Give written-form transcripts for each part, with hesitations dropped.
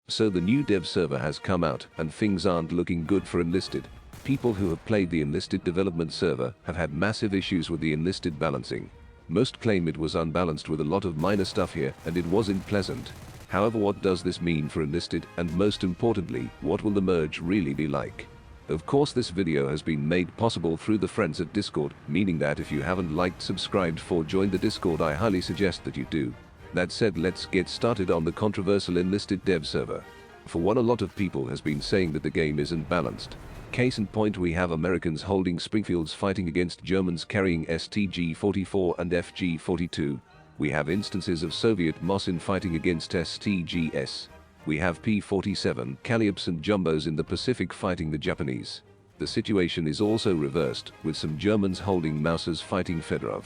So the new dev server has come out and things aren't looking good for Enlisted. People who have played the Enlisted development server have had massive issues with the Enlisted balancing. Most claim it was unbalanced with a lot of minor stuff here and it wasn't pleasant. However, what does this mean for Enlisted, and most importantly, what will the merge really be like? Of course, this video has been made possible through the friends at Discord, meaning that if you haven't liked, subscribed or joined the Discord, I highly suggest that you do. That said, let's get started on the controversial Enlisted dev server. For one, a lot of people has been saying that the game isn't balanced. Case in point, we have Americans holding Springfields fighting against Germans carrying STG-44 and FG-42. We have instances of Soviet Mosin fighting against STGs. We have P-47 Calliops and Jumbos in the Pacific fighting the Japanese. The situation is also reversed, with some Germans holding Mausers fighting Fedorov.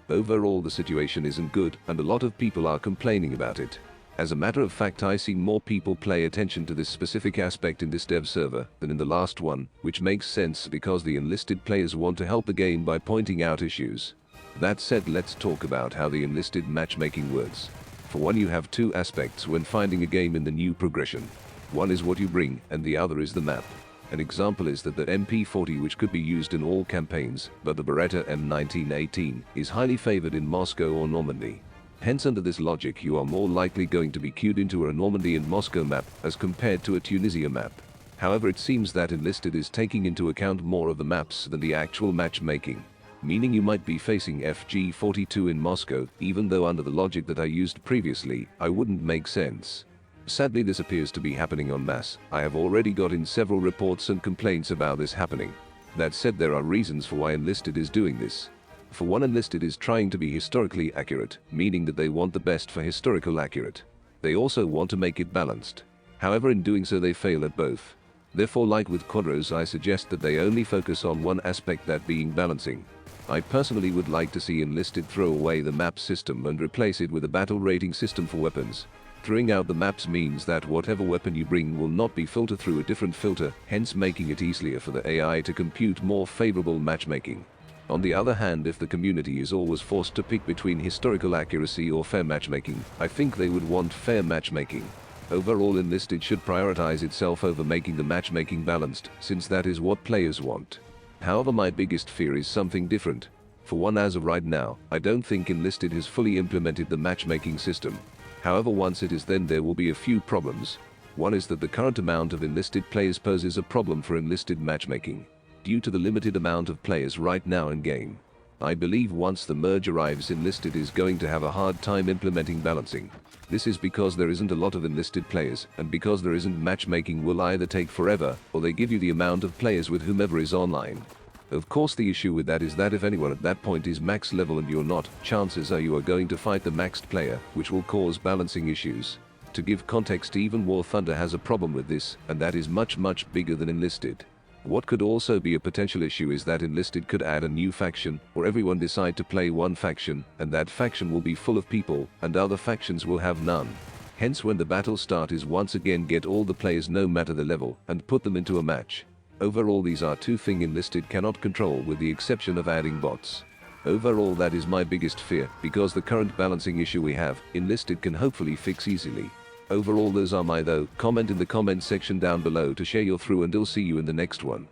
Overall, the situation isn't good, and a lot of people are complaining about it. As a matter of fact, I see more people pay attention to this specific aspect in this dev server than in the last one, which makes sense because the Enlisted players want to help the game by pointing out issues. That said, let's talk about how the Enlisted matchmaking works. For one, you have two aspects when finding a game in the new progression. One is what you bring, and the other is the map. An example is that the MP40, which could be used in all campaigns, but the Beretta M1918 is highly favored in Moscow or Normandy. Hence, under this logic, you are more likely going to be queued into a Normandy and Moscow map as compared to a Tunisia map. However, it seems that Enlisted is taking into account more of the maps than the actual matchmaking. Meaning you might be facing FG-42 in Moscow, even though under the logic that I used previously, I wouldn't make sense. Sadly, this appears to be happening en masse. I have already got in several reports and complaints about this happening. That said, there are reasons for why Enlisted is doing this. For one, Enlisted is trying to be historically accurate, meaning that they want the best for historical accurate. They also want to make it balanced. However, in doing so they fail at both. Therefore, like with Quadros, I suggest that they only focus on one aspect, that being balancing. I personally would like to see Enlisted throw away the map system and replace it with a battle rating system for weapons. Throwing out the maps means that whatever weapon you bring will not be filtered through a different filter, hence making it easier for the AI to compute more favorable matchmaking. On the other hand, if the community is always forced to pick between historical accuracy or fair matchmaking, I think they would want fair matchmaking. Overall, Enlisted should prioritize itself over making the matchmaking balanced, since that is what players want. However, my biggest fear is something different. For one, as of right now, I don't think Enlisted has fully implemented the matchmaking system. However, once it is, then there will be a few problems. One is that the current amount of Enlisted players poses a problem for Enlisted matchmaking, due to the limited amount of players right now in game. I believe once the merge arrives, Enlisted is going to have a hard time implementing balancing. This is because there isn't a lot of Enlisted players, and because there isn't matchmaking will either take forever, or they give you the amount of players with whomever is online. Of course, the issue with that is that if anyone at that point is max level and you're not, chances are you are going to fight the maxed player, which will cause balancing issues. To give context, even War Thunder has a problem with this, and that is much bigger than Enlisted. What could also be a potential issue is that Enlisted could add a new faction, or everyone decide to play one faction, and that faction will be full of people, and other factions will have none. Hence, when the battle start is once again, get all the players no matter the level, and put them into a match. Overall, these are two things Enlisted cannot control, with the exception of adding bots. Overall, that is my biggest fear, because the current balancing issue we have, Enlisted can hopefully fix easily. Overall, those are my comment in the comment section down below to share your through, and I'll see you in the next one.